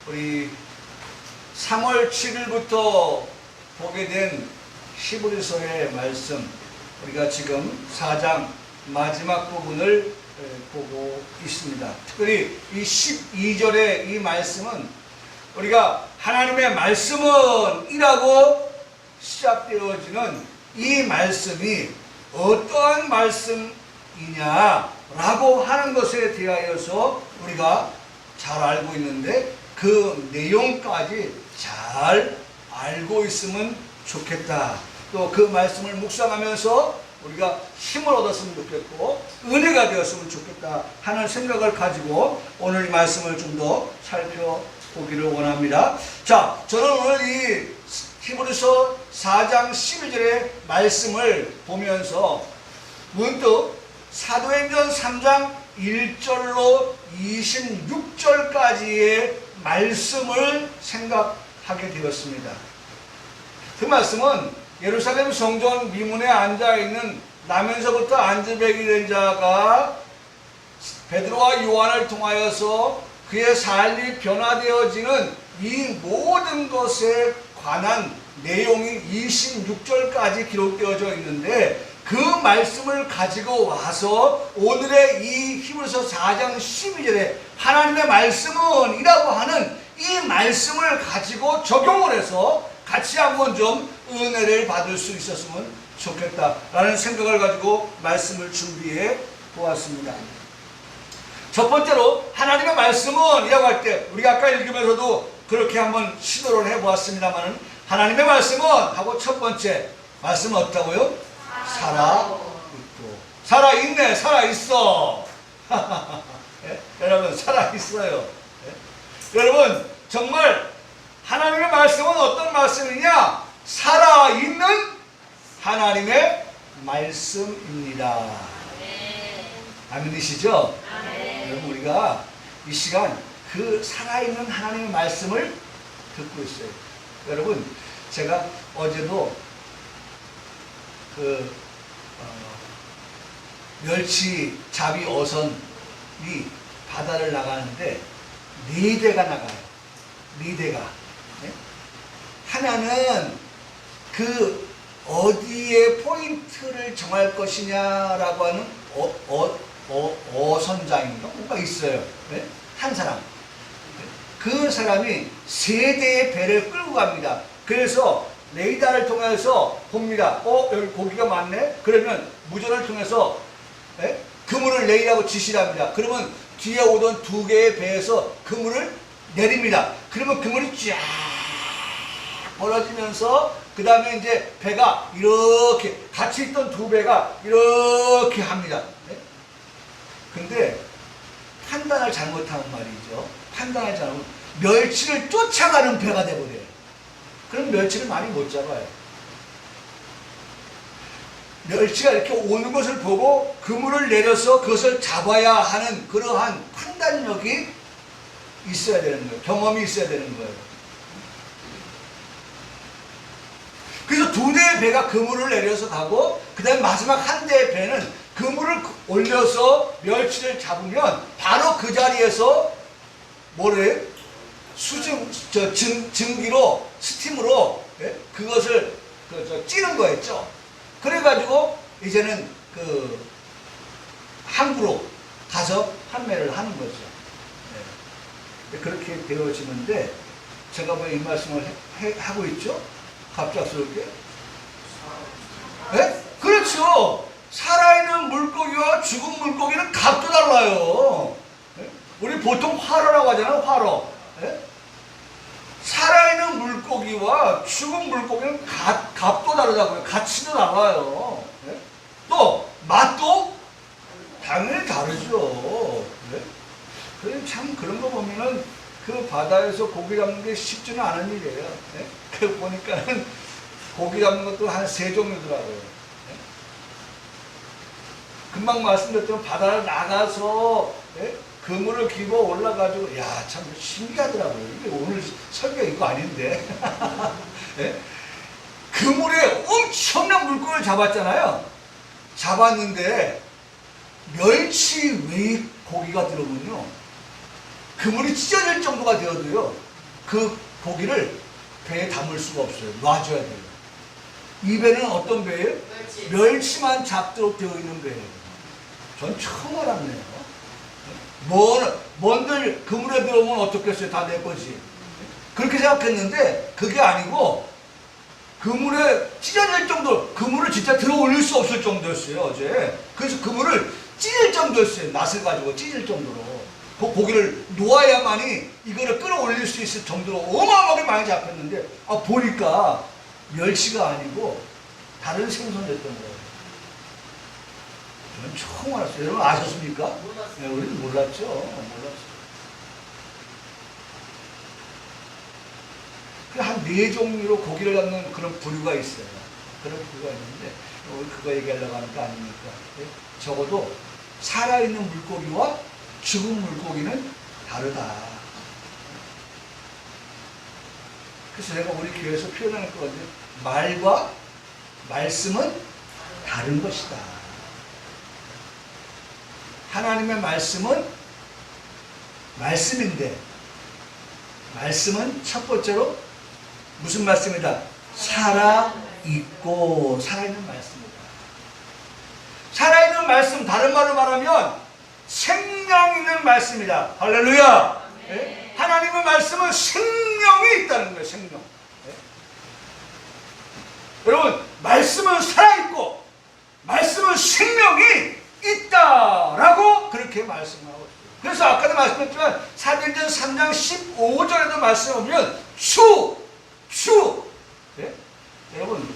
우리 3월 7일부터 보게 된 히브리서의 말씀, 우리가 지금 4장 마지막 부분을 보고 있습니다. 특별히 이 12절의 이 말씀은 우리가 하나님의 말씀은 이라고 시작되어지는 이 말씀이 어떠한 말씀이냐라고 하는 것에 대하여서 우리가 잘 알고 있는데 그 내용까지 잘 알고 있으면 좋겠다. 또 그 말씀을 묵상하면서 우리가 힘을 얻었으면 좋겠고 은혜가 되었으면 좋겠다 하는 생각을 가지고 오늘 이 말씀을 좀 더 살펴보기를 원합니다. 자, 저는 오늘 이 히브리서 4장 12절의 말씀을 보면서 문득 사도행전 3장 1절로 26절까지의 말씀을 생각하게 되었습니다. 그 말씀은 예루살렘 성전 미문에 앉아있는 나면서부터 안지백이 된 자가 베드로와 요한을 통하여서 그의 삶이 변화되어지는 이 모든 것에 관한 내용이 26절까지 기록되어져 있는데 그 말씀을 가지고 와서 오늘의 이 히브리서 4장 12절에 하나님의 말씀은 이라고 하는 이 말씀을 가지고 적용을 해서 같이 한번 좀 은혜를 받을 수 있었으면 좋겠다라는 생각을 가지고 말씀을 준비해 보았습니다. 첫 번째로 하나님의 말씀은 이라고 할 때 우리가 아까 읽으면서도 그렇게 한번 시도를 해보았습니다만 하나님의 말씀은 하고 첫 번째 말씀은 어떻다고요? 살아있고 살아있네 살아있어 예? 여러분 살아있어요. 예? 여러분 정말 하나님의 말씀은 어떤 말씀이냐? 살아있는 하나님의 말씀입니다. 아멘이시죠? 여러분 우리가 이 시간 그 살아있는 하나님의 말씀을 듣고 있어요. 여러분 제가 어제도 멸치 잡이 어선이 바다를 나가는데 4대가 나가요. 4대가. 네? 하나는 그 어디에 포인트를 정할 것이냐라고 하는 어선장인가 뭔가 있어요. 네? 한 사람. 그 사람이 3대의 배를 끌고 갑니다. 그래서 레이더를 통해서 봅니다. 여기 고기가 많네? 그러면 무전을 통해서 그물을 내리라고 지시를 합니다. 그러면 뒤에 오던 2개의 배에서 그물을 내립니다. 그러면 그물이 쫙 벌어지면서 그 다음에 이제 배가 이렇게 같이 있던 2배가 이렇게 합니다. 근데 판단을 잘못하면 말이죠. 판단을 잘못하면 멸치를 쫓아가는 배가 돼버려요. 그럼 멸치를 많이 못 잡아요. 멸치가 이렇게 오는 것을 보고 그물을 내려서 그것을 잡아야 하는 그러한 판단력이 있어야 되는 거예요. 경험이 있어야 되는 거예요. 그래서 2대의 배가 그물을 내려서 가고 그 다음에 마지막 한 대의 배는 그물을 올려서 멸치를 잡으면 바로 그 자리에서 뭐래요? 증기로 스팀으로 그것을 찌는 거였죠. 그래가지고 이제는 그 항구로 가서 판매를 하는 거죠. 그렇게 되어지는데 제가 왜 이 말씀을 하고 있죠? 갑작스럽게. 네? 그렇죠. 살아있는 물고기와 죽은 물고기는 값도 달라요. 네? 우리 보통 화로라고 하잖아요. 화로. 네? 살아있는 물고기와 죽은 물고기는 값도 다르다고요. 가치도 달라요. 네? 또 맛도 당연히 다르죠. 네? 참 그런 거 보면은 그 바다에서 고기 잡는 게 쉽지는 않은 일이에요. 네? 그 보니까는 고기 잡는 것도 한 3종류더라고요. 네? 금방 말씀드렸지만 바다를 나가서 네? 그물을 기고 올라가지고 참 신기하더라고요. 이게 오늘 설교 이거 아닌데 네? 그물에 엄청난 물고기를 잡았잖아요. 잡았는데 멸치 웨이 고기가 들어오면요 그물이 찢어질 정도가 되어도요 그 고기를 배에 담을 수가 없어요. 놔줘야 돼요. 이 배는 어떤 배예요? 멸치만 잡도록 되어 있는 배예요. 전 처음 알았네요. 뭔들 그물에 들어오면 어떻겠어요? 다 내 거지. 그렇게 생각했는데 그게 아니고 그물에 찢어질 정도, 그물을 진짜 들어 올릴 수 없을 정도였어요, 어제. 그래서 그물을 찢을 정도였어요. 낫을 가지고 찢을 정도로. 그 고기를 놓아야만이 이거를 끌어올릴 수 있을 정도로 어마어마하게 많이 잡혔는데, 보니까 멸치가 아니고 다른 생선이었던 거예요. 저는 처음 알았어요. 여러분 아셨습니까? 몰랐어요. 네, 우리는 몰랐죠. 몰랐어요. 한 4종류로 고기를 잡는 그런 부류가 있어요. 그런 부류가 있는데, 그거 얘기하려고 하는 거 아닙니까? 적어도 살아있는 물고기와 죽은 물고기는 다르다. 그래서 제가 우리 교회에서 표현할 것 같아요. 말과 말씀은 다른 것이다. 하나님의 말씀은 말씀인데, 말씀은 첫 번째로 무슨 말씀이다? 살아있고, 살아있는 말씀이다. 살아있는 말씀, 다른 말로 말하면 생명 있는 말씀이다. 할렐루야! 네? 하나님의 말씀은 생명이 있다는 거예요, 생명. 네? 여러분, 말씀은 살아있고, 말씀은 생명이 있다라고 그렇게 말씀하고 있어요. 그래서 아까도 말씀했지만 사도행전 3장 15절에도 말씀하면 주 네? 여러분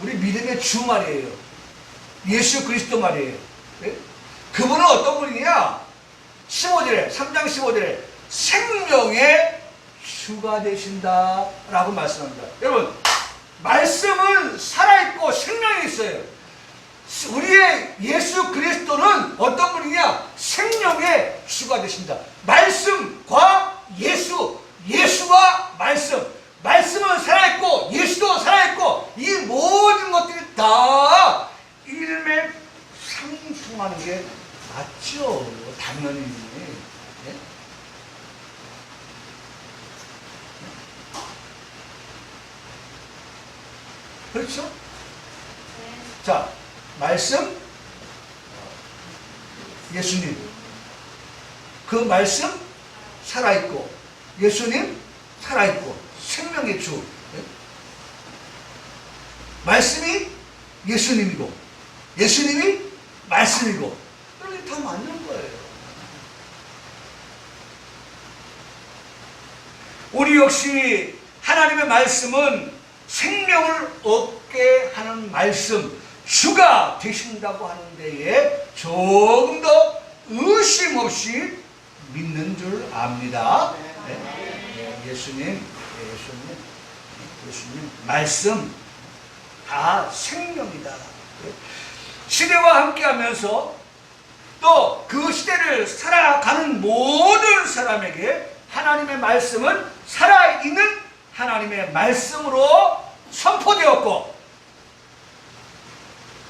우리 믿음의 주 말이에요. 예수 그리스도 말이에요. 네? 그분은 어떤 분이냐? 15절에 3장 15절에 생명의 주가 되신다 라고 말씀합니다. 여러분 말씀은 살아있고 생명이 있어요. 우리의 예수 그리스도는 어떤 분이냐? 생명의 주가 되신다. 말씀과 예수, 예수와 말씀. 말씀은 살아있고 예수도 살아있고 이 모든 것들이 다 일맥상통하는 게 맞죠. 당연히. 네? 그렇죠? 네. 자, 말씀, 예수님. 그 말씀 살아있고 예수님 살아있고 생명의 주. 네? 말씀이 예수님이고 예수님이 말씀이고 이렇게 다 맞는 거예요. 우리 역시 하나님의 말씀은 생명을 얻게 하는 말씀, 주가 되신다고 하는 데에 조금 더 의심 없이 믿는 줄 압니다. 네. 예수님 말씀 다 생명이다. 시대와 함께하면서 또 그 시대를 살아가는 모든 사람에게 하나님의 말씀은 살아있는 하나님의 말씀으로 선포되었고,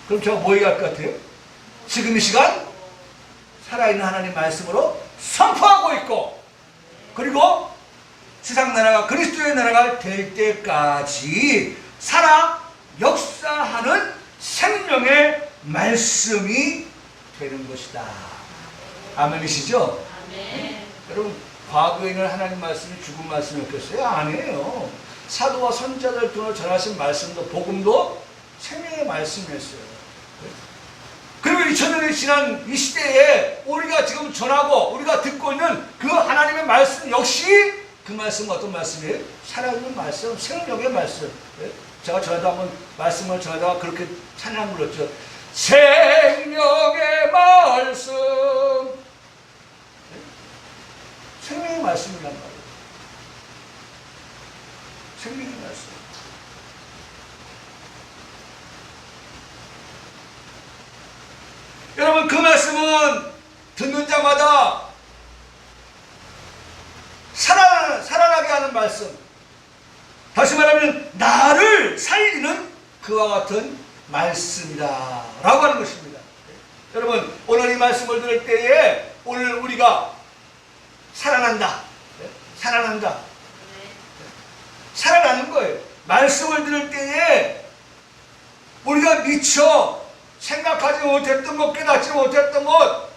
그럼 제가 뭐 얘기할 것 같아요? 지금 이 시간 살아있는 하나님 말씀으로 선포하고 있고, 그리고 세상 나라가 그리스도의 나라가 될 때까지 살아 역사하는 생명의 말씀이 되는 것이다. 아멘이시죠? 아멘. 여러분 과거에는 하나님 말씀이 죽은 말씀이었겠어요? 아니에요. 사도와 선지자들 통해 전하신 말씀도 복음도 생명의 말씀이었어요. 그리고 2000년이 지난 이 시대에 우리가 지금 전하고 우리가 듣고 있는 그 하나님의 말씀 역시 그 말씀은 어떤 말씀이에요? 살아있는 말씀, 생명의 말씀. 제가 전에도 한번 말씀을 전하다가 그렇게 찬양 불렀죠. 생명의 말씀. 생명의 말씀이란 말이에요. 생명의 말씀. 여러분 그 말씀은 듣는 자마다 살아나게 하는 말씀. 다시 말하면 나를 살리는 그와 같은 말씀이다 라고 하는 것입니다. 여러분 오늘 이 말씀을 들을 때에 오늘 우리가 살아난다. 살아난다. 살아나는 거예요. 말씀을 들을 때에 우리가 미처 생각하지 못했던 것, 깨닫지 못했던 것,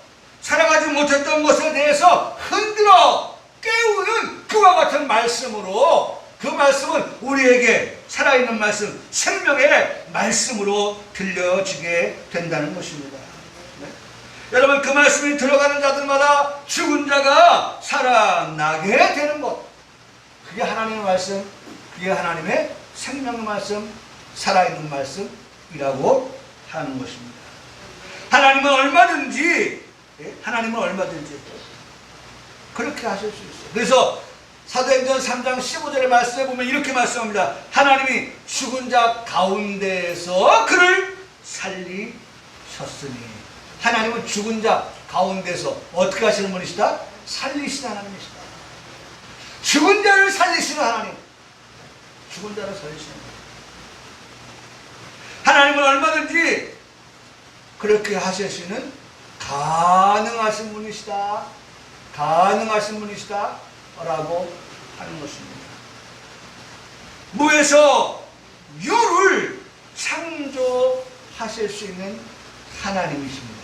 살아가지 못했던 것에 대해서 흔들어 깨우는 그와 같은 말씀으로, 그 말씀은 우리에게 살아있는 말씀, 생명의 말씀으로 들려지게 된다는 것입니다. 네? 여러분, 그 말씀이 들어가는 자들마다 죽은 자가 살아나게 되는 것, 그게 하나님의 말씀, 그게 하나님의 생명의 말씀, 살아있는 말씀이라고 하는 것입니다. 하나님은 얼마든지 그렇게 하실 수 있어요. 그래서 사도행전 3장 15절의 말씀에 보면 이렇게 말씀합니다. 하나님이 죽은 자 가운데에서 그를 살리셨으니. 하나님은 죽은 자 가운데서 어떻게 하시는 분이시다? 살리시는 하나님이시다. 죽은 자를 살리시는 하나님. 죽은 자를 살리시는 하나님. 하나님은 얼마든지 그렇게 하실 수 있는 가능하신 분이시다. 가능하신 분이시다. 라고 하는 것입니다. 무에서 유를 창조하실 수 있는 하나님이십니다.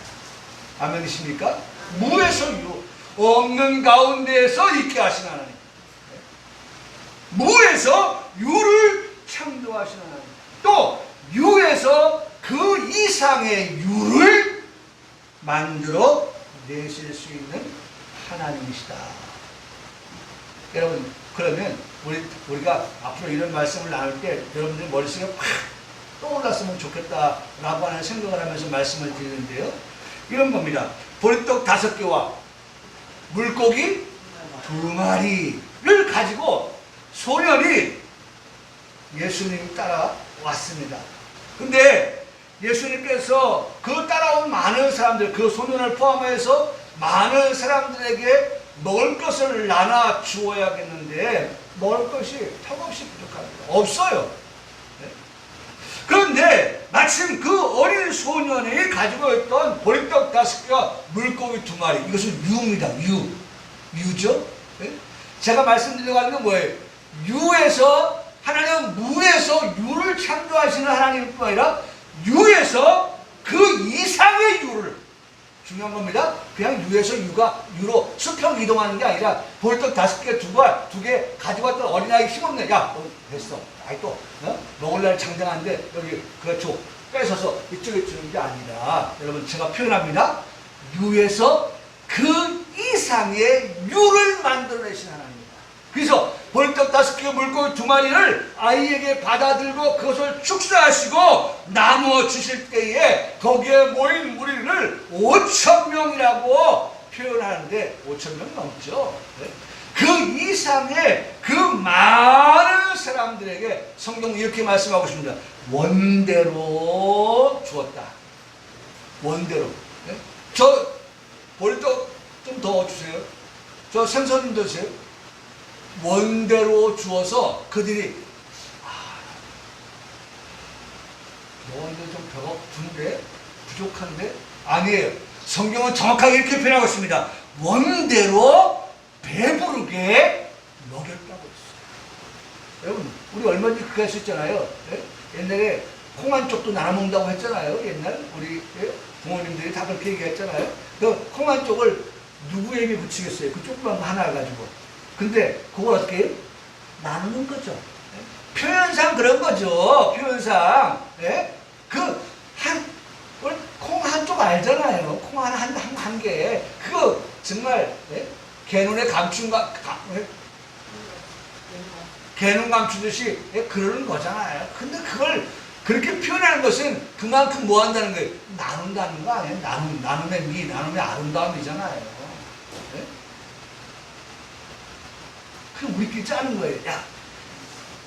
아멘이십니까? 무에서 유, 없는 가운데에서 있게 하시는 하나님. 무에서 유를 창조하시는 하나님. 또 유에서 그 이상의 유를 만들어 내실 수 있는 하나님이시다. 여러분, 그러면 우리가 앞으로 이런 말씀을 나눌 때 여러분들 머릿속에 확 떠올랐으면 좋겠다라고 하는 생각을 하면서 말씀을 드리는데요. 이런 겁니다. 보리떡 5개와 물고기 2마리를 가지고 소년이 예수님 따라왔습니다. 근데 예수님께서 그 따라온 많은 사람들, 그 소년을 포함해서 많은 사람들에게 먹을 것을 나눠 주어야겠는데 먹을 것이 턱없이 부족합니다. 없어요. 네? 그런데 마침 그 어린 소년이 가지고 있던 보리떡 5개와 물고기 2마리, 이것은 유입니다. 유죠. 네? 제가 말씀드리려고 하는 건 뭐예요? 유에서, 하나님은 무에서 유를 창조하시는 하나님뿐 아니라 유에서 그 이상의 유를, 중요한 겁니다. 그냥 유에서 유로 수평 이동하는 게 아니라 보리떡 5개, 2개 가지고 왔던 어린아이 힘없네. 야, 됐어. 아이 또 먹을날 장장한데 여기 그거 줘. 뺏어서 이쪽에 주는 게 아니라, 여러분 제가 표현합니다. 유에서 그 이상의 유를 만들어내신 하나님입니다. 그래서 보리떡 5개, 물고기 2마리를 아이에게 받아들고 그것을 축사하시고 나누어 주실 때에 거기에 모인 무리를 5,000명이라고 표현하는데 5,000명 넘죠. 그 이상의 그 많은 사람들에게 성경은 이렇게 말씀하고 있습니다. 원대로 주었다. 원대로. 저 보리떡 좀 더 주세요. 저 생선 좀 더 주세요. 원대로 주어서 그들이 너한테 좀 배가 고픈데? 부족한데? 아니에요. 성경은 정확하게 이렇게 표현하고 있습니다. 원대로 배부르게 먹였다고 했어요. 여러분, 우리 얼마 전에 그거 했었잖아요. 예? 옛날에 콩 한 쪽도 나눠 먹는다고 했잖아요. 옛날 우리 부모님들이 다 그렇게 얘기했잖아요. 그 콩 한 쪽을 누구에게 붙이겠어요? 그 조그만 거 하나 가지고. 근데 그걸 어떻게 해요? 나누는 거죠. 예? 표현상 그런 거죠. 표현상. 예? 콩 한쪽 알잖아요. 콩 한 개. 그거 정말, 예? 개눈에 개눈 감추듯이, 예? 그러는 거잖아요. 근데 그걸 그렇게 표현하는 것은 그만큼 뭐 한다는 거예요? 나눈다는 거 아니에요? 나눔의 미, 나눔의 아름다움이잖아요. 그럼 우리끼리 짜는 거예요. 야,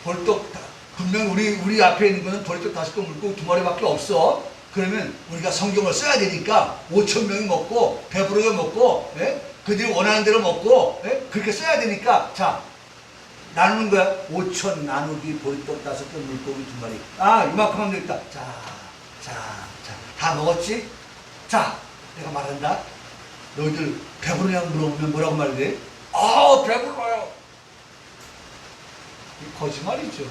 보리떡, 분명 우리 앞에 있는 거는 보리떡 5개, 물고기 2마리밖에 없어. 그러면 우리가 성경을 써야 되니까 5,000명이 먹고 배부르게 먹고, 예? 그들이 원하는 대로 먹고, 예? 그렇게 써야 되니까, 자, 나누는 거야. 5,000 나누기 보리떡 5개, 물고기 2마리. 아, 이만큼 하면 되겠다. 자, 다 먹었지? 자, 내가 말한다. 너희들 배부르냐고 물어보면 뭐라고 말해? 배불러요. 이 거짓말이죠. 네?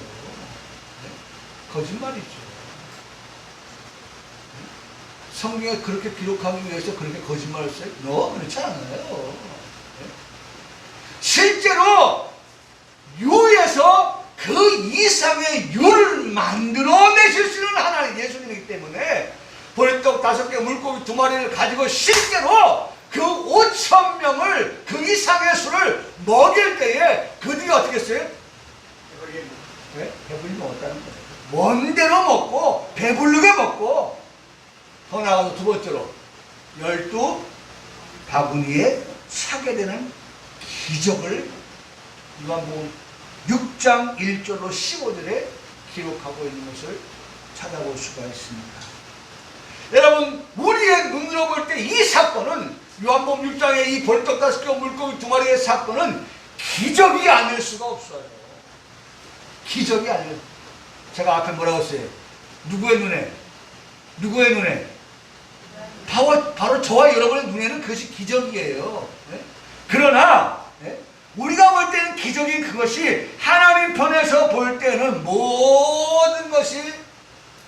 거짓말이죠. 성경에 그렇게 기록하기 위해서 그렇게 거짓말을 써요? 그렇지 않아요. 네? 실제로 유에서 그 이상의 유를 만들어내실 수 있는 하나님 예수님이기 때문에 보리떡 5개 물고기 2마리를 가지고 실제로 그 5,000명을 그 이상의 수를 먹일 때에 그 뒤에 어떻게 했어요? 네? 배불리 먹었다는 거예요. 원대로 먹고 배부르게 먹고 더 나아가서 두 번째로 12 바구니에 차게 되는 기적을 요한복음 6장 1절로 15절에 기록하고 있는 것을 찾아볼 수가 있습니다. 여러분, 우리의 눈으로 볼 때 이 사건은 요한복음 6장의 이 보리떡 5개 물고기 2마리의 사건은 기적이 아닐 수가 없어요. 기적이 아니에요. 제가 앞에 뭐라고 했어요? 누구의 눈에? 누구의 눈에? 바로 저와 여러분의 눈에는 그것이 기적이에요. 네? 그러나 네? 우리가 볼 때는 기적인 그것이 하나님 편에서 볼 때는 모든 것이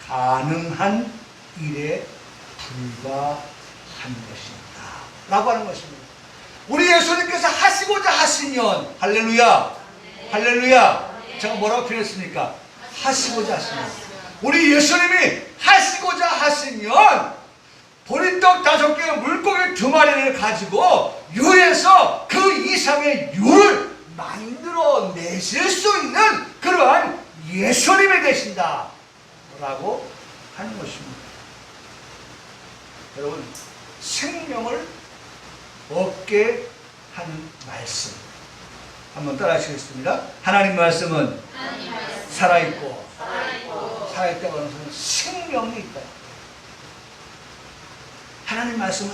가능한 일에 불과한 것입니다. 라고 하는 것입니다. 우리 예수님께서 하시고자 하시면 할렐루야, 할렐루야. 제가 뭐라고 표현했습니까? 하시고자 하시면. 우리 예수님이 하시고자 하시면 보리떡 5개 물고기 2마리를 가지고 유에서 그 이상의 유를 만들어내실 수 있는 그러한 예수님이 되신다 라고 하는 것입니다. 여러분, 생명을 얻게 하는 말씀 한번 따라 하시겠습니다. 하나님 말씀은 살아있고 살아있다고 하는 것은 생명이 있다. 하나님 말씀은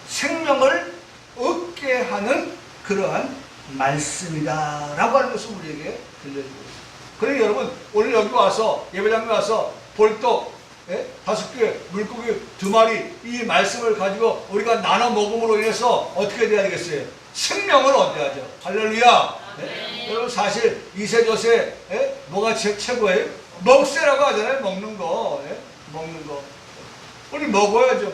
생명을 얻게 하는 그러한 말씀이다 라고 하는 것을 우리에게 들려주고 있습니다. 그러니 여러분, 오늘 여기 와서 예배당에 와서 보리떡 5개 물고기 2마리 이 말씀을 가지고 우리가 나눠 먹음으로 인해서 어떻게 돼야 되겠어요? 생명을 얻어야죠. 할렐루야. 네? 여러분, 사실 이세저세 뭐가 최고예요? 먹새라고 하잖아요. 먹는 거. 먹는 거. 우리 먹어야죠.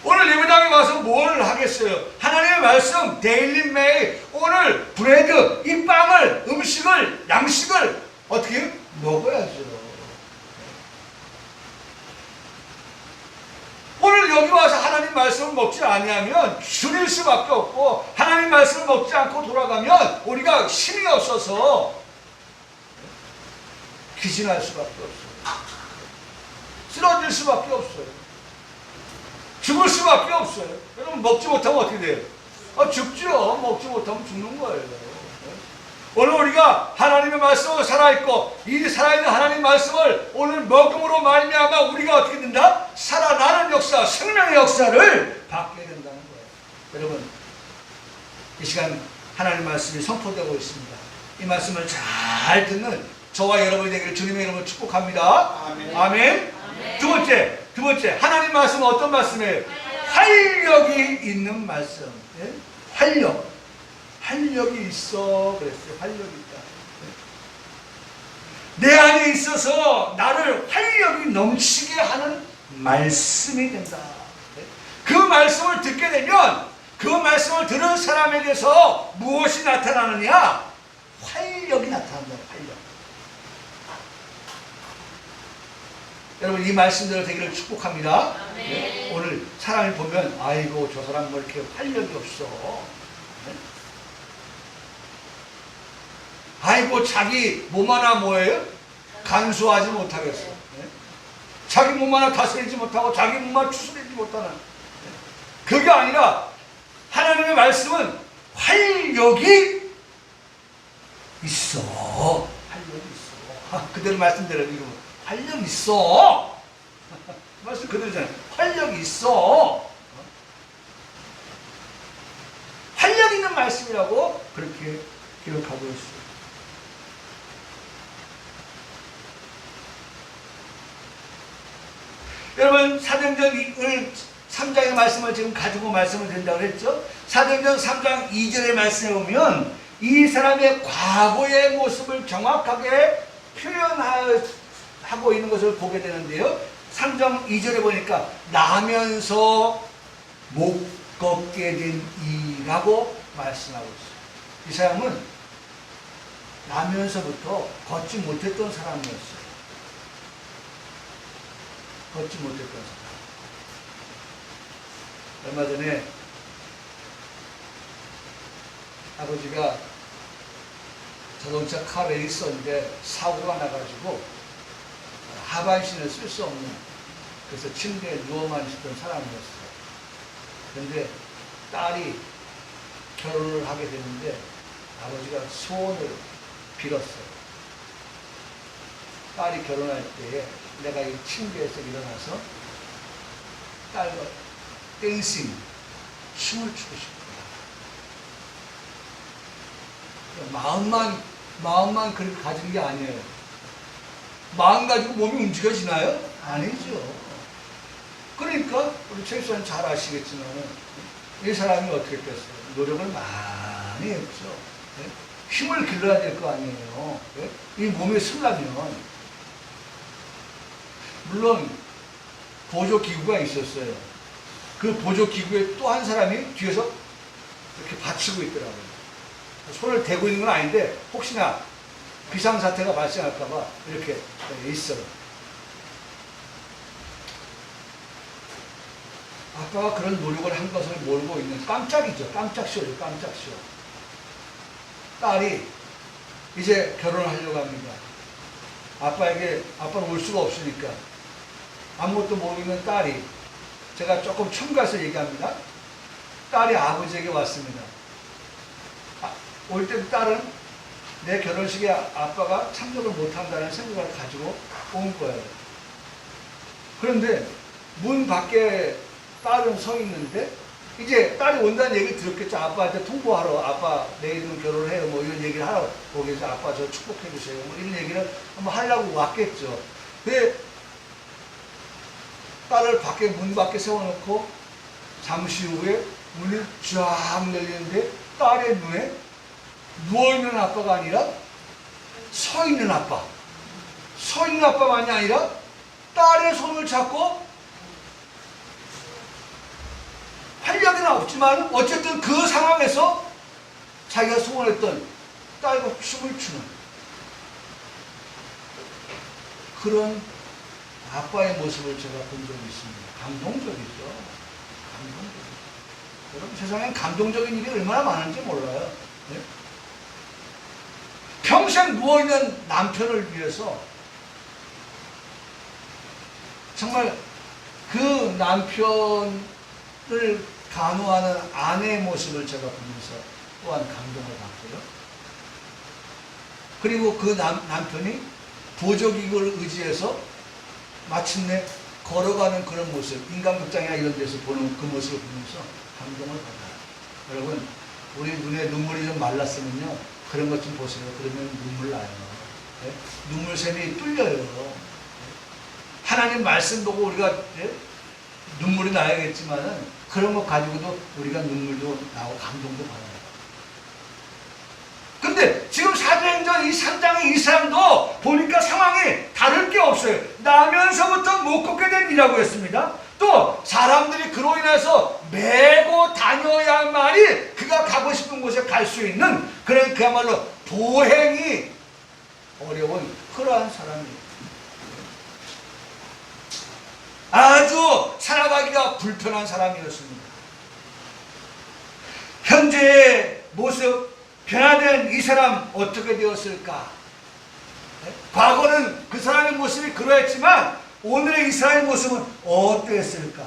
오늘 예배당에 와서 뭘 하겠어요? 하나님의 말씀, 데일리 메일, 오늘 브레드, 이 빵을, 음식을, 양식을 어떻게 먹어야죠. 오늘 여기 와서 하나님 말씀을 먹지 아니하면 줄일 수밖에 없고, 하나님 말씀을 먹지 않고 돌아가면 우리가 힘이 없어서 기진할 수밖에 없어요. 쓰러질 수밖에 없어요. 죽을 수밖에 없어요. 여러분, 먹지 못하면 어떻게 돼요? 죽죠. 먹지 못하면 죽는 거예요. 오늘 우리가 하나님의 말씀으로 살아있고, 이 살아있는 하나님 말씀을 오늘 먹음으로 말미암아 우리가 어떻게 된다? 살아나는 역사, 생명의 역사를 받게 된다는 거예요. 여러분, 이 시간 하나님 말씀이 선포되고 있습니다. 이 말씀을 잘 듣는 저와 여러분이 되기를 주님의 이름으로 축복합니다. 아멘. 아멘. 두 번째, 하나님 말씀은 어떤 말씀이에요? 활력이 있는 말씀. 네? 활력이 있어. 그랬어요. 활력이 있다. 네? 내 안에 있어서 나를 활력이 넘치게 하는 말씀이 된다. 네? 그 말씀을 듣게 되면 그 말씀을 들은 사람에게서 무엇이 나타나느냐? 활력이 나타난다. 활력. 여러분, 이 말씀대로 되기를 축복합니다. 네? 오늘 사람을 보면 아이고 저 사람 뭐 이렇게 활력이 없어. 네? 아이고 자기 몸 하나 뭐예요? 간수하지 못하겠어. 네? 자기 몸 하나 다스리지 못하고 자기 몸만 추스리지 못하는. 네? 그게 아니라 하나님의 말씀은 활력이 있어. 활력이 있어. 그대로 말씀대로 읽으면 활력이 있어. 말씀 그대로잖아요. 활력이 있어. 활력 있는 말씀이라고 그렇게 기록하고 있어요. 여러분, 사도행전을 3장의 말씀을 지금 가지고 말씀을 드린다고 했죠. 사도행전 3장 2절의 말씀에 보면 이 사람의 과거의 모습을 정확하게 표현하고 있는 것을 보게 되는데요. 3장 2절에 보니까 나면서 못 걷게 된 이라고 말씀하고 있어요. 이 사람은 나면서부터 걷지 못했던 사람이었어요. 걷지 못했던 사람. 얼마 전에 아버지가 자동차 카 레이서인데 사고가 나가지고 하반신을 쓸 수 없는, 그래서 침대에 누워만 있었던 사람이었어요. 그런데 딸이 결혼을 하게 되는데 아버지가 소원을 빌었어요. 딸이 결혼할 때에 내가 이 침대에서 일어나서 딸과 댄싱, 춤을 추고 싶다. 마음만 그렇게 가진 게 아니에요. 마음 가지고 몸이 움직여지나요? 아니죠. 그러니까 우리 최수환 잘 아시겠지만 이 사람이 어떻게 됐어요? 노력을 많이 했죠. 네? 힘을 길러야 될 거 아니에요. 네? 이 몸에 쓰려면. 물론 보조기구가 있었어요. 그 보조기구에 또 한 사람이 뒤에서 이렇게 받치고 있더라고요. 손을 대고 있는 건 아닌데 혹시나 비상사태가 발생할까봐 이렇게 있어요. 아빠가 그런 노력을 한 것을 모르고 있는, 깜짝이죠. 깜짝쇼죠. 깜짝쇼. 딸이 이제 결혼을 하려고 합니다. 아빠는 올 수가 없으니까. 아무것도 모르는 딸이, 제가 조금 첨가해서 얘기합니다. 딸이 아버지에게 왔습니다. 올 때 딸은 내 결혼식에 아빠가 참석을 못한다는 생각을 가지고 온 거예요. 그런데 문 밖에 딸은 서 있는데 이제 딸이 온다는 얘기를 들었겠죠. 아빠한테 통보하러, 아빠 내일은 결혼해요, 뭐 이런 얘기를 하러 거기서 아빠 저 축복해 주세요, 뭐 이런 얘기를 한번 하려고 왔겠죠. 근데 딸을 문 밖에 세워놓고 잠시 후에 문이 쫙 열리는데 딸의 눈에 누워있는 아빠가 아니라 서 있는 아빠만이 아니라 딸의 손을 잡고, 활력은 없지만 어쨌든 그 상황에서 자기가 소원했던 딸과 춤을 추는 그런 아빠의 모습을 제가 본 적이 있습니다. 감동적이죠. 여러분, 세상엔 감동적인 일이 얼마나 많은지 몰라요. 네? 평생 누워있는 남편을 위해서 정말 그 남편을 간호하는 아내의 모습을 제가 보면서 또한 감동을 받고요. 그리고 그 남편이 보조기구를 의지해서 마침내 걸어가는 그런 모습, 인간극장이나 이런 데서 보는 그 모습을 보면서 감동을 받아요. 여러분, 우리 눈에 눈물이 좀 말랐으면요, 그런 것 좀 보세요. 그러면 눈물 나요. 네? 눈물샘이 뚫려요. 네? 하나님 말씀 보고 우리가 눈물이 나야겠지만은 그런 것 가지고도 우리가 눈물도 나고 감동도 받아요. 근데 지금 사도행전 이 3장의 이 사람도 보니까 상황이 다를 게 없어요. 나면서부터 못 걷게 된 이라고 했습니다. 또 사람들이 그로 인해서 메고 다녀야만이 그가 가고 싶은 곳에 갈 수 있는 그런 그야말로 도행이 어려운 그러한 사람이에요. 아주 살아가기가 불편한 사람이었습니다. 현재의 모습, 변화된 이 사람 어떻게 되었을까? 과거는 그 사람의 모습이 그러했지만 오늘의 이 사람의 모습은 어땠을까?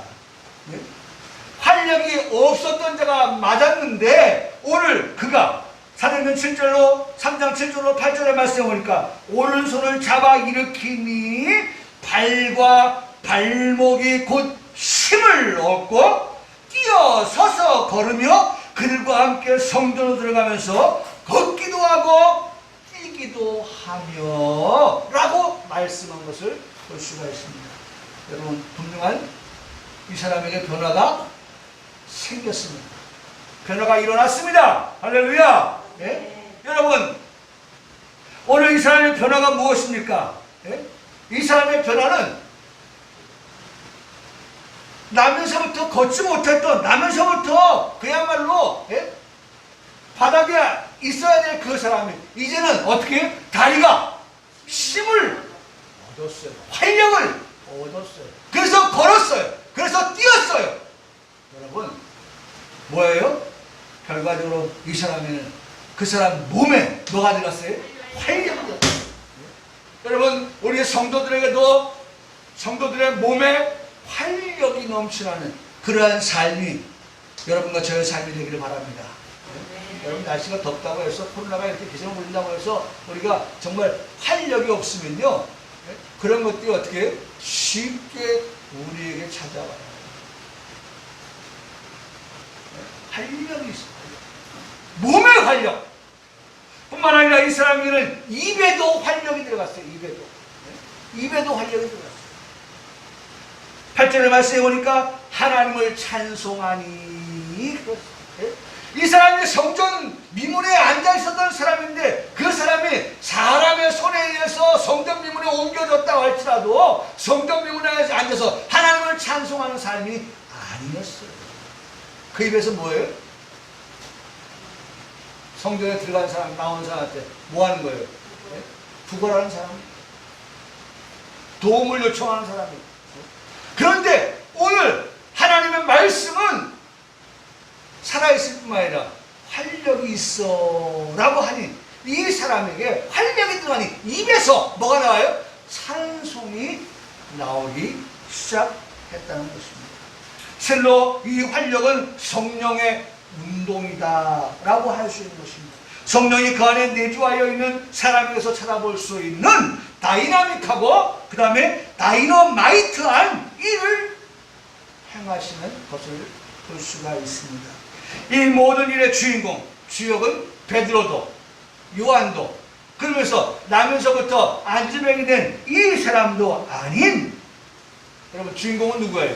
활력이 없었던 자가 맞았는데 오늘 그가 사도행전 7절로 3장 7절로 8절의 말씀을 보니까 오른손을 잡아 일으키니 발과 발목이 곧 힘을 얻고 뛰어서서 걸으며 그들과 함께 성전으로 들어가면서 걷기도 하고 뛰기도 하며 라고 말씀한 것을 볼 수가 있습니다. 여러분, 분명한 이 사람에게 변화가 생겼습니다. 변화가 일어났습니다. 할렐루야. 예? 여러분, 오늘 이 사람의 변화가 무엇입니까? 예? 이 사람의 변화는 나면서부터 걷지 못했던, 나면서부터 그야말로 예? 바닥에 있어야 될 그 사람이 이제는 어떻게 다리가 힘을 얻었어요. 활력을 얻었어요. 그래서 걸었어요. 그래서 뛰었어요. 여러분, 뭐예요? 결과적으로 이 사람에는 그 사람 몸에 뭐가 들어갔어요? 활력이 들어갔어요. 여러분, 우리 성도들에게도 성도들의 몸에 활력이 넘치는 그러한 삶이 여러분과 저의 삶이 되기를 바랍니다. 여러분, 날씨가 덥다고 해서 코로나가 이렇게 기승을 부린다고 해서 우리가 정말 활력이 없으면요, 그런 것들이 어떻게 쉽게 우리에게 찾아와요. 활력이 있어요. 몸의 활력 뿐만 아니라 이 사람에게는 입에도 활력이 들어갔어요. 입에도 활력이 들어갔어요. 8절의 말씀에 보니까 하나님을 찬송하니, 이 사람이 성전 미문에 앉아 있었던 사람인데 그 사람이 사람의 손에 의해서 성전 미문에 옮겨졌다고 할지라도 성전 미문에 앉아서 하나님을 찬송하는 삶이 아니었어요. 그 입에서 뭐예요? 성전에 들어간 사람, 나온 사람한테 뭐 하는 거예요? 구걸하는 사람, 도움을 요청하는 사람이. 그런데 오늘 하나님의 말씀은 살아있을 뿐만 아니라 활력이 있어 라고 하니 이 사람에게 활력이 들어가니 입에서 뭐가 나와요? 찬송이 나오기 시작했다는 것입니다. 실로 이 활력은 성령의 운동이다 라고 할 수 있는 것입니다. 성령이 그 안에 내주하여 있는 사람에게서 찾아볼 수 있는 다이나믹하고 그 다음에 다이너마이트한 일을 행하시는 것을 볼 수가 있습니다. 이 모든 일의 주역은 베드로도 요한도 그러면서 나면서부터 안지병이 된 이 사람도 아닌, 여러분, 주인공은 누구예요?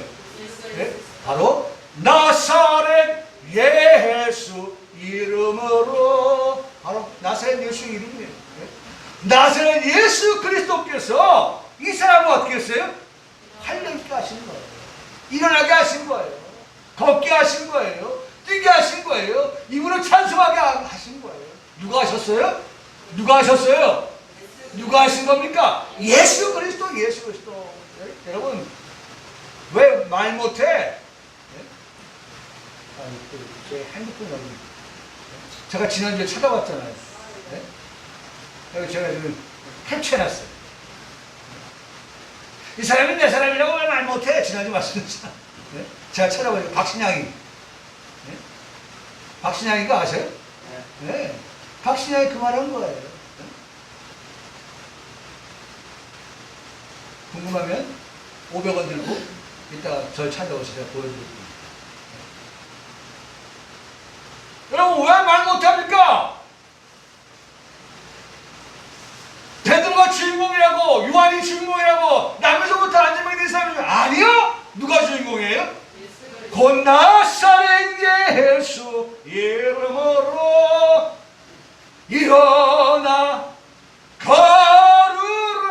네? 바로 나사렛 예수 이름으로, 바로 나사렛 예수 이름이에요. 네? 나사렛 예수 그리스도께서 이 사람을 어떻게 했어요? 활력 있게 하신 거예요. 일어나게 하신 거예요. 걷게 하신 거예요. 뛰게 하신 거예요. 입으로 찬송하게 하신 거예요. 누가 하셨어요? 누가 하셨어요? 누가 하신 겁니까? 예수 그리스도, 예수 그리스도. 네? 여러분, 왜 말 못해? 네? 제 핸드폰 여기. 제가 지난주에 찾아봤잖아요. 네? 여기 제가 지금 캡처해놨어요. 이 사람이 내 사람이라고 왜 말 못해? 지난주 말씀드렸잖아요. 네? 제가 찾아보니까 박신양이. 네? 박신양이가 아세요? 네. 네. 박신양이 그 말한 거예요. 네? 궁금하면 500원 들고 이따가 절 찾아오시면 제가 보여드릴게요. 네. 여러분, 왜 말 못합니까? 베드로가 주인공이라고, 요한이 주인공이라고, 남에서부터 안전병이 된 사람이 아니요? 누가 주인공이에요? 곧 나사렛 예수 이름으로 일어나 걸으라.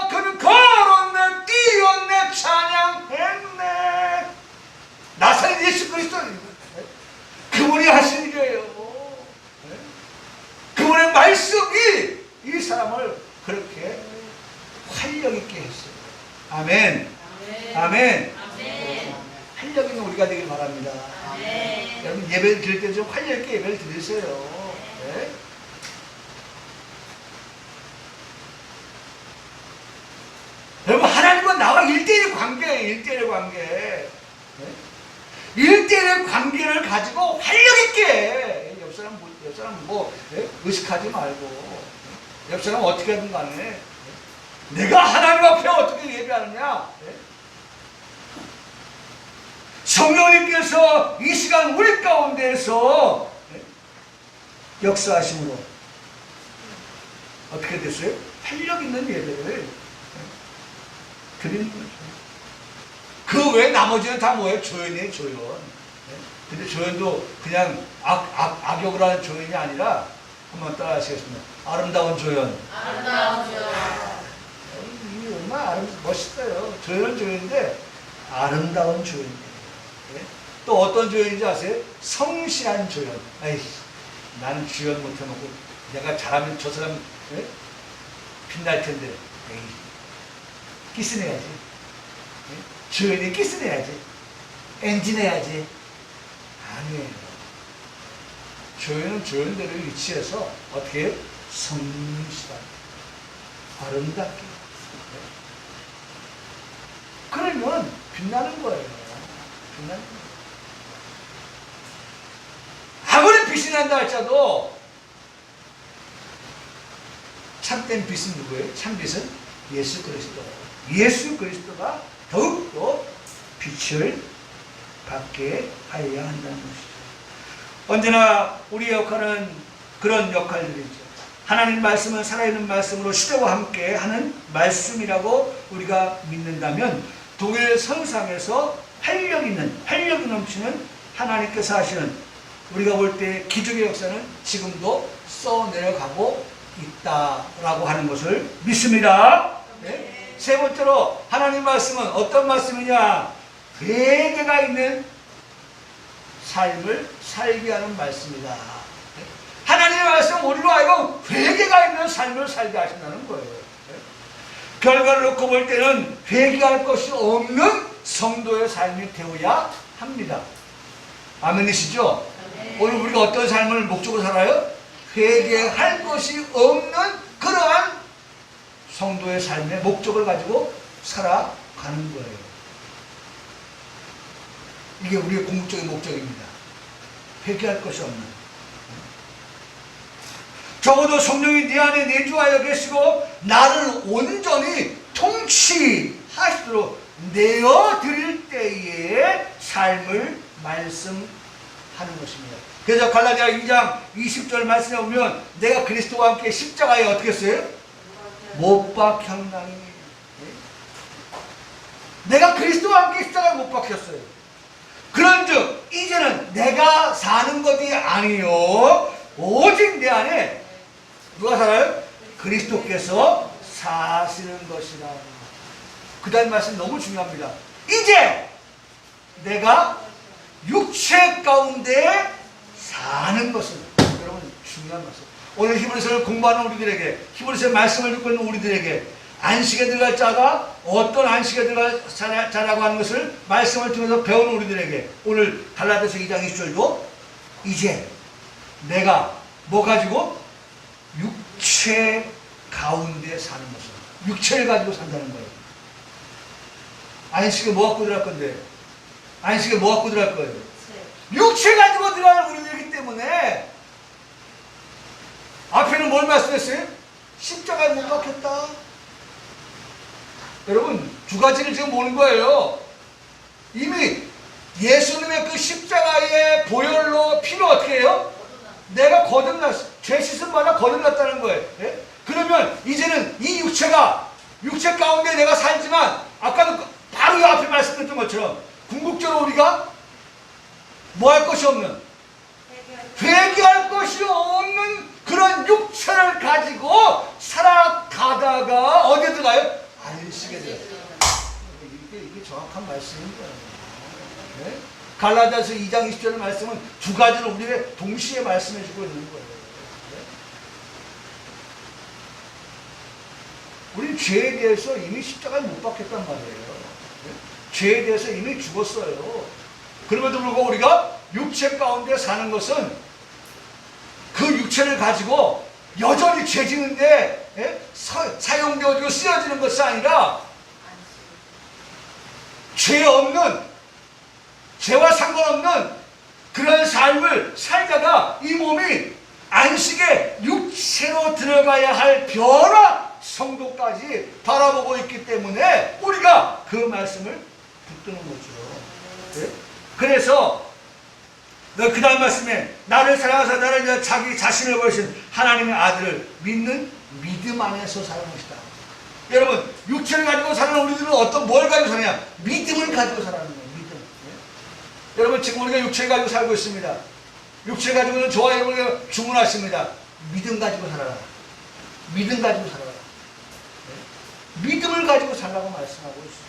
그는 걸었네, 뛰었네, 찬양했네. 나사렛 예수 그리스도, 그분이 하신 일이에요. 그분의 말씀이 이 사람을 그렇게 활력 있게 했어요. 아멘. 아멘. 아멘. 활력 있는 우리가 되길 바랍니다. 아멘. 여러분, 예배를 드릴 때 좀 활력 있게 예배를 드리세요. 네? 여러분, 하나님과 나와 1대1 관계예요. 1대1 관계. 네? 1대1 관계를 가지고 활력 있게, 옆 사람 뭐 네? 의식하지 말고, 옆 사람 어떻게 하든 간에 내가 하나님 앞에 어떻게 예배하느냐? 네? 성령님께서 이 시간 우리 가운데에서 네? 역사하심으로 어떻게 됐어요? 활력 있는 예배를 네? 드리는 거죠. 그 외에 나머지는 다 뭐예요? 조연이에요, 조연. 네? 근데 조연도 그냥 악역을 하는 조연이 아니라, 한번 따라 하시겠습니다. 아름다운 조연. 아름다운 조연. 이게 얼마나 멋있어요. 조연은 조연인데, 아름다운 조연이에요. 네? 또 어떤 조연인지 아세요? 성실한 조연. 아이씨, 나는 주연 못해놓고, 내가 잘하면 저 사람, 네? 빛날 텐데, 에이, 키스내야지. 네? 조연이 키스내야지. 엔진해야지. 아니에요. 조연은 조연대로 위치해서 어떻게 해요? 성실한, 아름답게. 네? 그러면 빛나는 거예요. 빛나는 거예요. 아무리 빛이 난다 할지라도 참된 빛은 누구예요? 참빛은 예수 그리스도. 예수 그리스도가 더욱더 빛을 받게 하여야 한다는 것이죠. 언제나 우리의 역할은 그런 역할들이죠. 하나님 말씀은 살아있는 말씀으로 시대와 함께 하는 말씀이라고 우리가 믿는다면 독일 선상에서 활력이 넘치는 하나님께서 하시는 우리가 볼 때 기적의 역사는 지금도 써내려가고 있다라고 하는 것을 믿습니다. 네? 세 번째로 하나님 말씀은 어떤 말씀이냐? 회개가 있는 삶을 살게 하는 말씀이다. 하나님의 말씀은 우리로 하여금 회개가 있는 삶을 살게 하신다는 거예요. 결과를 놓고 볼 때는 회개할 것이 없는 성도의 삶이 되어야 합니다. 아멘이시죠? 오늘 우리가 어떤 삶을 목적으로 살아요? 회개할 것이 없는 그러한 성도의 삶의 목적을 가지고 살아가는 거예요. 이게 우리의 궁극적인 목적입니다. 회개할 것이 없는. 적어도 성령이 내 안에 내주하여 계시고 나를 온전히 통치하시도록 내어드릴 때의 삶을 말씀하는 것입니다. 그래서 갈라디아 2장 20절 말씀에 보면 내가 그리스도와 함께 십자가에 어떻게 했어요? 못 박혔나니. 내가 그리스도와 함께 십자가에 못 박혔어요. 그런즉 이제는 내가 사는 것이 아니요 오직 내 안에 누가 살아요? 그리스도께서 사시는 것이라. 그 다음 말씀 너무 중요합니다. 이제 내가 육체 가운데 사는 것은, 여러분 중요한 말씀. 오늘 히브리서를 공부하는 우리들에게, 히브리서의 말씀을 듣고 있는 우리들에게 안식에 들어갈 자가 어떤 안식에 들어갈 자라고 하는 것을 말씀을 통해서 배우는 우리들에게 오늘 갈라디아서 2장 20절도 이제 내가 뭐 가지고? 육체 가운데 사는 것은, 육체를 가지고 산다는 거예요. 안식에 뭐 갖고 들어갈 건데? 안식에 뭐 갖고 들어갈 거예요? 육체 가지고 들어가는 우리들이기 때문에 앞에는 뭘 말씀했어요? 십자가에 못 박혔다. 여러분 두 가지를 지금 보는 거예요. 이미 예수님의 그 십자가의 보혈로 피로 어떻게 해요? 내가 거듭났어. 죄 씻음마다 거듭났다는 거예요. 예? 그러면 이제는 이 육체가 육체 가운데 내가 살지만 아까도 바로 이 앞에 말씀드렸던 것처럼 궁극적으로 우리가 뭐 할 것이 없는, 회개할 것이 없는 그런 육체를 가지고 살아가다가 어디에 들어가요? 안식에 들어가요. 이게 정확한 말씀인 거예요. 네? 갈라디아서 2장 20절 말씀은 두 가지를 우리에게 동시에 말씀해 주고 있는 거예요. 네? 우린 죄에 대해서 이미 십자가에 못 박혔단 말이에요. 네? 죄에 대해서 이미 죽었어요. 그럼에도 불구하고 우리가 육체 가운데 사는 것은 그 육체를 가지고 여전히 죄 지는데 사용되어지고 쓰여지는 것이 아니라 죄 없는, 죄와 상관없는 그런 삶을 살다가 이 몸이 안식에 육체로 들어가야 할 변화 성도까지 바라보고 있기 때문에 우리가 그 말씀을 붙드는 거죠. 네? 그래서 그 다음 말씀에 나를 사랑하사 나를 위하여 자기 자신을 버리신 하나님의 아들을 믿는 믿음 안에서 사는 것이다. 여러분, 육체를 가지고 사는 우리들은 뭘 가지고 사느냐? 믿음을 가지고 살아가는 거예요. 믿음. 예? 여러분, 지금 우리가 육체를 가지고 살고 있습니다. 육체를 가지고는 저와 여러분이 주문하십니다. 믿음 가지고 살아라. 믿음 가지고 살아라. 예? 믿음을 가지고 살라고 말씀하고 있습니다.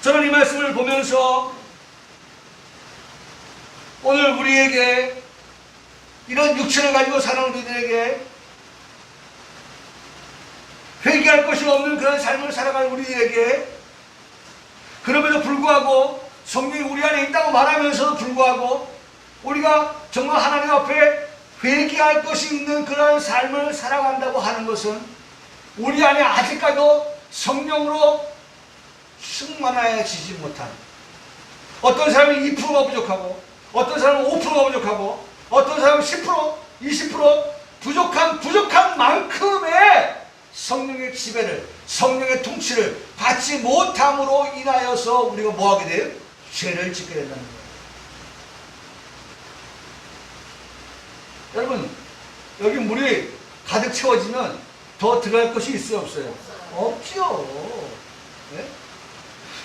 저는 이 말씀을 보면서 오늘 우리에게 이런 육체를 가지고 사는 우리들에게 회개할 것이 없는 그런 삶을 살아가는 우리에게 그럼에도 불구하고 성령이 우리 안에 있다고 말하면서도 불구하고 우리가 정말 하나님 앞에 회개할 것이 있는 그런 삶을 살아간다고 하는 것은 우리 안에 아직까지도 성령으로 충만해지지 못한 어떤 사람이 2%가 부족하고 어떤 사람은 5%가 부족하고 어떤 사람은 10% 20% 부족한 만큼의 성령의 지배를 성령의 통치를 받지 못함으로 인하여서 우리가 뭐하게 돼요? 죄를 짓게 된다는 거예요. 여러분 여기 물이 가득 채워지면 더 들어갈 것이 있어요 없어요? 없죠. 네?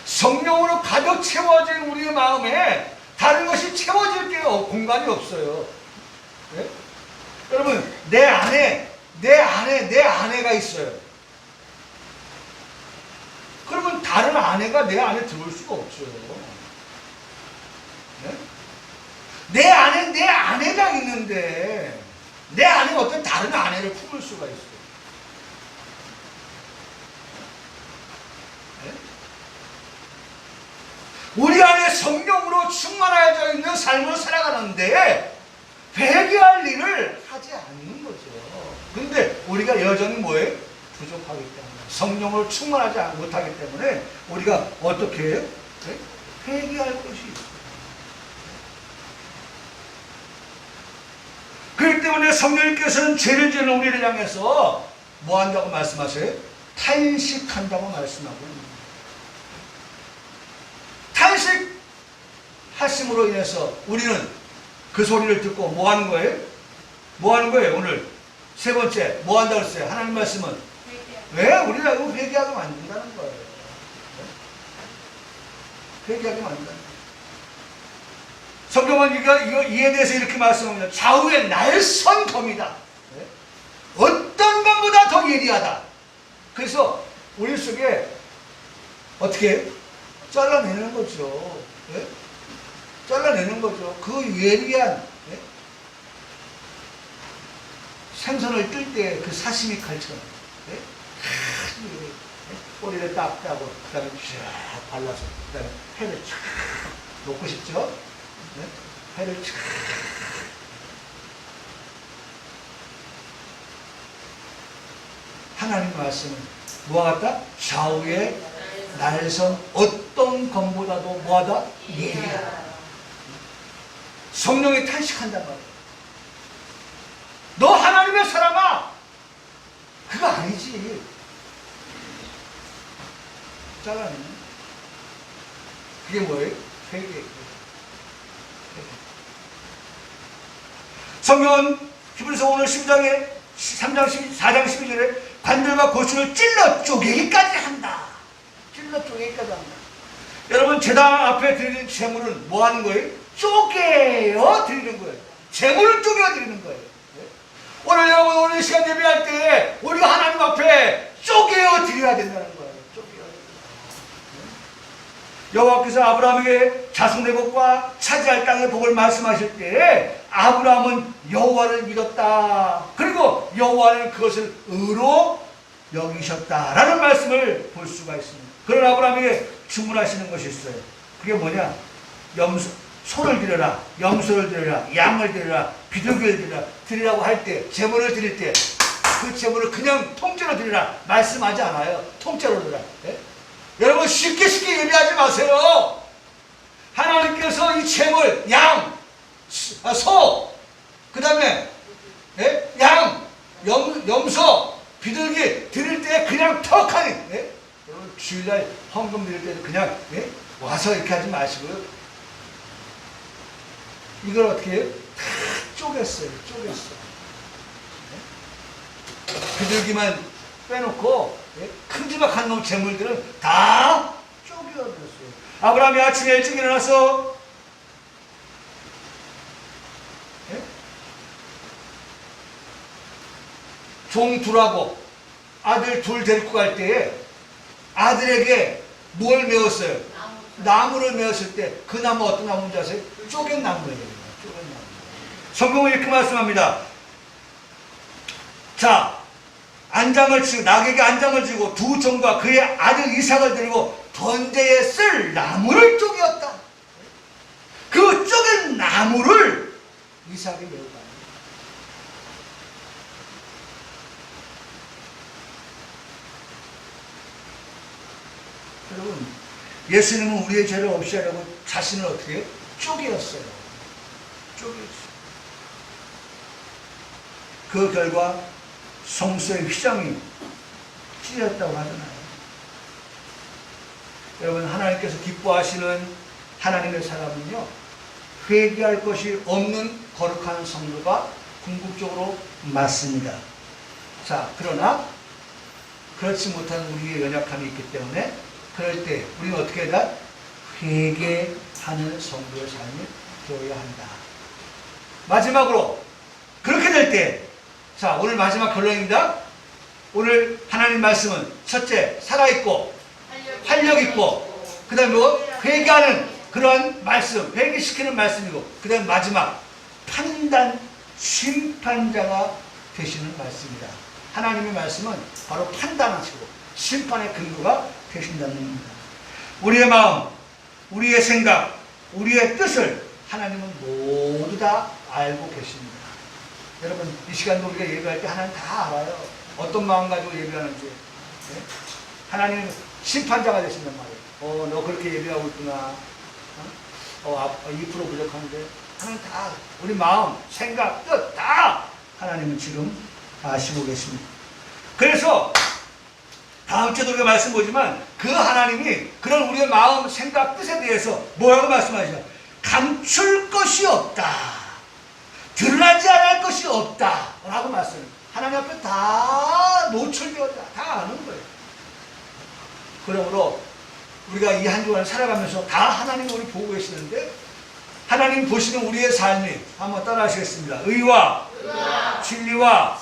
성령으로 가득 채워진 우리의 마음에 다른 것이 채워질 게 공간이 없어요. 네? 여러분 내 아내가 있어요. 그러면 다른 아내가 내 안에 들어올 수가 없죠. 네? 내 아내가 있는데 내 안에 어떤 다른 아내를 품을 수가 있어요. 우리 안에 성령으로 충만하여 있는 삶을 살아가는데 회개할 일을 하지 않는 거죠. 근데 우리가 여전히 뭐예요? 부족하기 때문에 성령으로 충만하지 못하기 때문에 우리가 어떻게 해요? 네? 회개할 것이 있어요. 그렇기 때문에 성령님께서는 죄를 지는 우리를 향해서 뭐 한다고 말씀하세요? 탄식한다고 말씀하고 있습니다. 탄식하심으로 인해서 우리는 그 소리를 듣고 뭐 하는 거예요? 뭐 하는 거예요? 오늘 세 번째 뭐 한다고 했어요? 하나님 말씀은 왜? 우리가 이거 회개하게 만든다는 거예요. 회개하게 만든다는 거예요. 성경은 이에 대해서 이렇게 말씀합니다. 좌우의 날선 검이다. 어떤 것보다 더 예리하다. 그래서 우리 속에 어떻게 해요? 잘라내는 거죠. 네? 잘라내는 거죠. 그 예리한 네? 생선을 뜰 때 그 사시미 칼처럼 네? 꼬리를 딱 따고 그 다음에 쫙 발라서 그 다음에 회를 쫙 놓고 싶죠? 네? 회를 쫙 하나님 말씀은 뭐와 같다? 좌우에 날선 어떤 검보다도 뭐하다? 예리하다. 성령이 탄식한단 말이야. 너 하나님의 사람아! 그거 아니지. 잘라내는 그게 뭐예요? 회개. 성경은 히브리서 오늘 12장에 4장 12절에 관절과 골수를 찔러 쪼개기까지 한다. 찔러 쪼개기까지 한다. 여러분 제단 앞에 드리는 제물은 뭐 하는 거예요? 쪼개어 드리는 거예요. 제물을 쪼개어 드리는 거예요. 오늘 여러분 오늘 시간 예배할 때 우리가 하나님 앞에 쪼개어 드려야 된다는 거예요. 쪼개어. 여호와께서 아브라함에게 자손의 복과 차지할 땅의 복을 말씀하실 때 아브라함은 여호와를 믿었다. 그리고 여호와는 그것을 의로 여기셨다라는 말씀을 볼 수가 있습니다. 그런 아브라함에게 주문하시는 것이 있어요. 그게 뭐냐? 소를 드려라, 염소를 드려라, 양을 드려라, 비둘기를 드리라고 할 때, 제물을 드릴 때 그 제물을 그냥 통째로 드리라 말씀하지 않아요. 통째로 드리라. 예? 여러분 쉽게 예배하지 마세요. 하나님께서 이 제물, 양, 소, 그 다음에 예? 양, 염소, 비둘기 드릴 때 그냥 턱하니 예? 여러분 주일날 헌금 드릴 때도 그냥 예? 와서 이렇게 하지 마시고요. 이걸 어떻게 해요? 다 쪼갰어요. 쪼갰어. 비둘기만 빼놓고 큼지막한 놈 재물들은 다 쪼개어버렸어요. 아브라함이 아침에 일찍 일어나서 종 둘하고 아들 둘 데리고 갈 때에 아들에게 뭘 메웠어요? 나무를 메웠을 때 그 나무 어떤 나무인지 아세요? 쪼갠 나무예요. 쪼갠 나무. 성경은 이렇게 말씀합니다. 자, 안장을 치고 낙에게 안장을 지고 두 종과 그의 아들 이삭을 들고 번제에 쓸 나무를 쪼개었다. 그 쪼갠 나무를 이삭이 메우고 여러분, 예수님은 우리의 죄를 없이 하려고 자신을 어떻게 해요? 쪼개었어요. 쪼개었어요. 그 결과 성소의 휘장이 찢어졌다고 하잖아요. 여러분, 하나님께서 기뻐하시는 하나님의 사람은요, 회개할 것이 없는 거룩한 성도가 궁극적으로 맞습니다. 자, 그러나 그렇지 못한 우리의 연약함이 있기 때문에 그럴 때 우리는 어떻게 해야 돼? 회개하는 성도의 삶이 되어야 한다. 마지막으로 그렇게 될 때, 자, 오늘 마지막 결론입니다. 오늘 하나님 말씀은 첫째, 살아있고 활력있고 그 다음에 뭐? 회개하는 그런 말씀, 회개시키는 말씀이고 그 다음에 마지막 판단, 심판자가 되시는 말씀이다. 하나님의 말씀은 바로 판단하시고 심판의 근거가 되신다는 겁니다. 우리의 마음, 우리의 생각, 우리의 뜻을 하나님은 모두 다 알고 계십니다. 여러분, 이 시간도 우리가 예배할 때 하나님 다 알아요. 어떤 마음 가지고 예배하는지. 네? 하나님은 심판자가 되신단 말이에요. 너 그렇게 예배하고 있구나. 2% 부족한데. 하나님 다, 우리 마음, 생각, 뜻 다 하나님은 지금 아시고 계십니다. 그래서 다음 주에도 우리가 말씀 보지만 그 하나님이 그런 우리의 마음, 생각, 뜻에 대해서 뭐라고 말씀하시죠? 감출 것이 없다. 드러나지 않을 것이 없다. 라고 말씀해요. 하나님 앞에 다 노출되었다. 다 아는 거예요. 그러므로 우리가 이 한 주간을 살아가면서 다 하나님 우리 보고 계시는데 하나님 보시는 우리의 삶이 한번 따라 하시겠습니다. 의와 진리와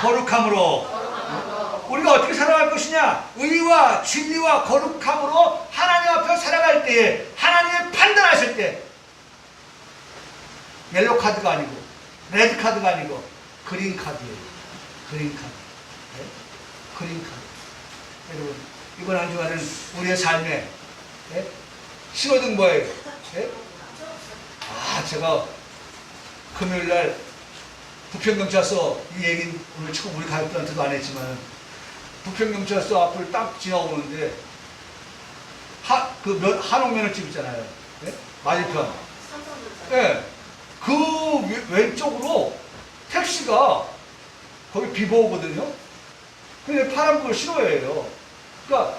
거룩함으로 우리가 어떻게 살아갈 것이냐? 의와 진리와 거룩함으로 하나님 앞에 살아갈 때에 하나님의 판단하실 때 옐로 카드가 아니고 레드 카드가 아니고 그린 카드예요. 그린 카드. 네? 그린 카드. 여러분, 이번 한 주간은 우리의 삶에 네? 신호등 뭐예요? 네? 제가 금요일날 부평경찰서 이 얘기는 오늘 처음 우리 가족들한테도 안 했지만 부평경찰서 앞을 딱 지나오는데 한옥면허집 있잖아요. 네? 맞은편. 네. 그 왼쪽으로 택시가 거기 비보거든요. 근데 파란불 신호예요. 그러니까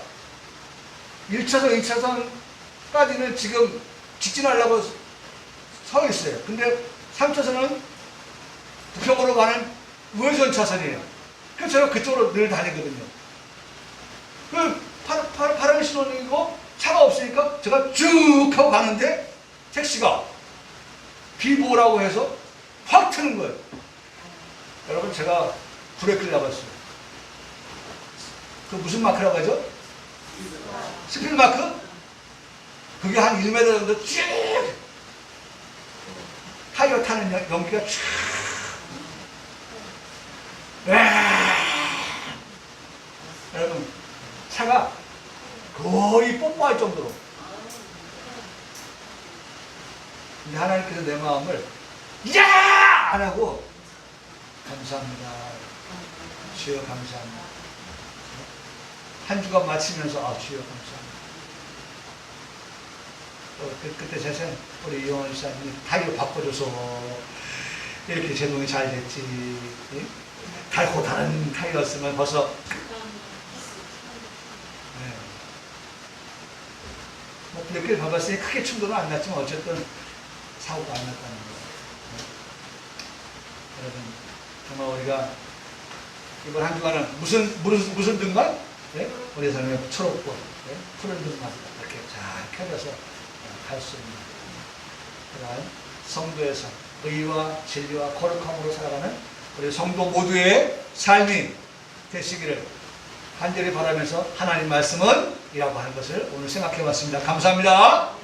1차선, 2차선까지는 지금 직진하려고 서 있어요. 근데 3차선은 부평으로 가는 우회전 차선이에요. 그래서 제가 그쪽으로 늘 다니거든요. 파란 신호등이고 차가 없으니까 제가 쭉 하고 가는데 택시가 비보라고 해서 확 트는 거예요. 여러분, 제가 브레이크를 잡았어요. 그 무슨 마크라고 하죠? 스피드 마크? 그게 한 1m 정도 쭉 타이어 타는 연기가 쭉 여러분, 차가 거의 뽀뽀할 정도로. 근데 하나님께서 내 마음을 야! 안 하고 감사합니다. 주여 감사합니다. 한 주간 마치면서 주여 감사합니다. 그때 세상 우리 이용원 시사님이 타이어 바꿔줘서 이렇게 제동이 잘 됐지. 달고 다른 타이어였으면 벌써 몇 개를 밟았으니 크게 충돌은 안 났지만 어쨌든 사고가 안 났다는 거예요. 여러분, 정말 우리가 이번 한 주간은 무슨 등만? 예? 우리 삶의 초록꽃, 예? 푸른 등만 이렇게 잘 펴져서 갈 수 있는 그러한 성도에서 의와 진리와 거룩함으로 살아가는 우리 성도 모두의 삶이 되시기를 간절히 바라면서 하나님 말씀은 이라고 하는 것을 오늘 생각해 봤습니다. 감사합니다.